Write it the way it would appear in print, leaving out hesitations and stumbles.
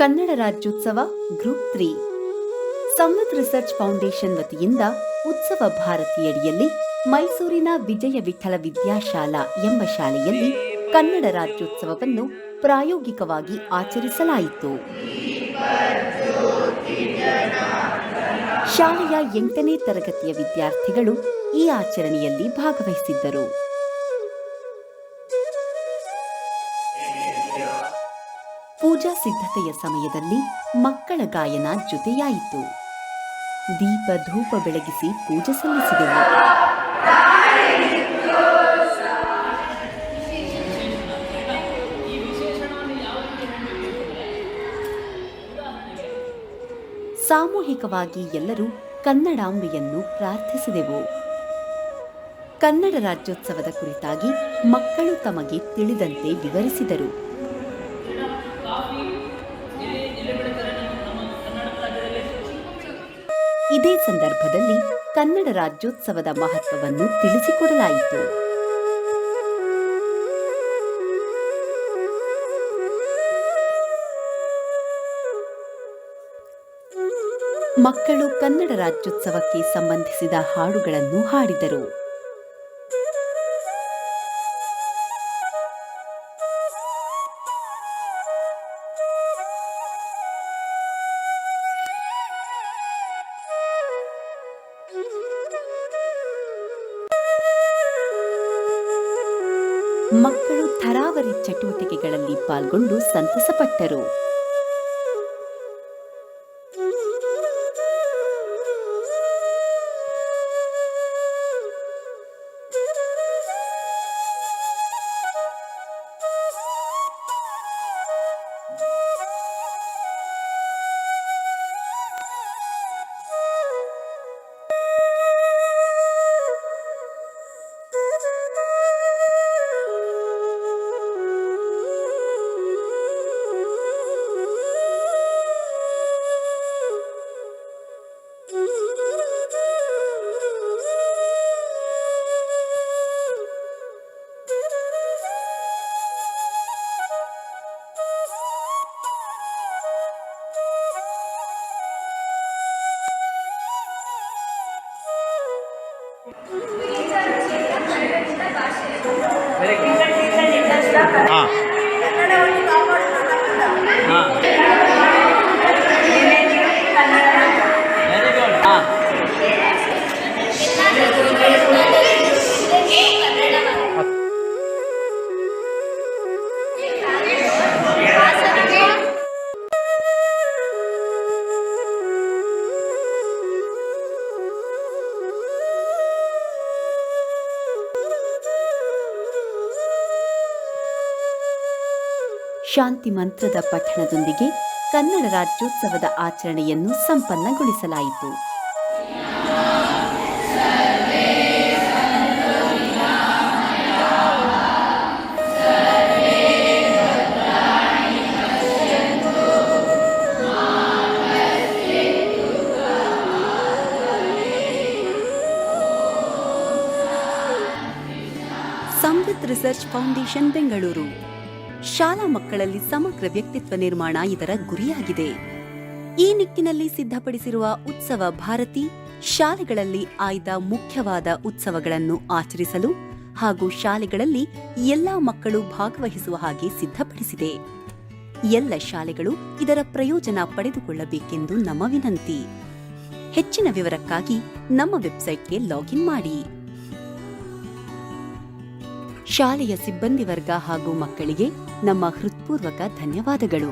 Kannada Rajyotsava group 3 Samvith research foundation ವತಿಯಿಂದ ಉತ್ಸವ ಭಾರತಿಯಡಿಯಲ್ಲಿ ಮೈಸೂರಿನ ವಿಜಯ ವಿಠಲ ವಿದ್ಯಾಶಾಲಾ ಎಂಬ ಶಾಲೆಯಲ್ಲಿ ಕನ್ನಡ ರಾಜ್ಯೋತ್ಸವವನ್ನು ಪ್ರಾಯೋಗಿಕವಾಗಿ ಆಚರಿಸಲಾಯಿತು. ಶಾಲೆಯ 8ನೇ ತರಗತಿಯ ವಿದ್ಯಾರ್ಥಿಗಳು ಈ ಆಚರಣೆಯಲ್ಲಿ ಭಾಗವಹಿಸಿದ್ದರು. ಪೂಜಾ ಸಿದ್ಧತೆಯ ಸಮಯದಲ್ಲಿ ಮಕ್ಕಳ ಗಾಯನ ಜೊತೆಯಾಯಿತು. ದೀಪ ಧೂಪ ಬೆಳಗಿಸಿ ಪೂಜೆ ಸಲ್ಲಿಸಿದೆವು. ಸಾಮೂಹಿಕವಾಗಿ ಎಲ್ಲರೂ ಕನ್ನಡಾಂಬೆಯನ್ನು ಪ್ರಾರ್ಥಿಸಿದೆವು. ಕನ್ನಡ ರಾಜ್ಯೋತ್ಸವದ ಕುರಿತಾಗಿ ಮಕ್ಕಳು ತಮಗೆ ತಿಳಿದಂತೆ ವಿವರಿಸಿದರು. ಇದೇ ಸಂದರ್ಭದಲ್ಲಿ ಕನ್ನಡ ರಾಜ್ಯೋತ್ಸವದ ಮಹತ್ವವನ್ನು ತಿಳಿಸಿಕೊಡಲಾಯಿತು. ಮಕ್ಕಳು ಕನ್ನಡ ರಾಜ್ಯೋತ್ಸವಕ್ಕೆ ಸಂಬಂಧಿಸಿದ ಹಾಡುಗಳನ್ನು ಹಾಡಿದರು. ಮಕ್ಕಳು ಥರಾವರಿ ಚಟುವಟಿಕೆಗಳಲ್ಲಿ ಪಾಲ್ಗೊಂಡು ಸಂತಸಪಟ್ಟರು. ಶಾಂತಿ ಮಂತ್ರದ ಪಠಣದೊಂದಿಗೆ ಕನ್ನಡ ರಾಜ್ಯೋತ್ಸವದ ಆಚರಣೆಯನ್ನು ಸಂಪನ್ನಗೊಳಿಸಲಾಯಿತು. ಸಂವಿತ್ ರಿಸರ್ಚ್ ಫೌಂಡೇಶನ್ ಬೆಂಗಳೂರು ಶಾಲಾ ಮಕ್ಕಳಲ್ಲಿ ಸಮಗ್ರ ವ್ಯಕ್ತಿತ್ವ ನಿರ್ಮಾಣ ಇದರ ಗುರಿಯಾಗಿದೆ. ಈ ನಿಟ್ಟಿನಲ್ಲಿ ಸಿದ್ಧಪಡಿಸಿರುವ ಉತ್ಸವ ಭಾರತಿ ಶಾಲೆಗಳಲ್ಲಿ ಆಯ್ದ ಮುಖ್ಯವಾದ ಉತ್ಸವಗಳನ್ನು ಆಚರಿಸಲು ಹಾಗೂ ಶಾಲೆಗಳಲ್ಲಿ ಎಲ್ಲಾ ಮಕ್ಕಳು ಭಾಗವಹಿಸುವ ಹಾಗೆ ಸಿದ್ಧಪಡಿಸಿದೆ. ಎಲ್ಲ ಶಾಲೆಗಳು ಇದರ ಪ್ರಯೋಜನ ಪಡೆದುಕೊಳ್ಳಬೇಕೆಂದು ನಮ್ಮ ವಿನಂತಿ. ಹೆಚ್ಚಿನ ವಿವರಕ್ಕಾಗಿ ನಮ್ಮ ವೆಬ್ಸೈಟ್ಗೆ ಲಾಗಿನ್ ಮಾಡಿ. ಶಾಲೆಯ ಸಿಬ್ಬಂದಿ ವರ್ಗ ಹಾಗೂ ಮಕ್ಕಳಿಗೆ ನಮ್ಮ ಹೃತ್ಪೂರ್ವಕ ಧನ್ಯವಾದಗಳು.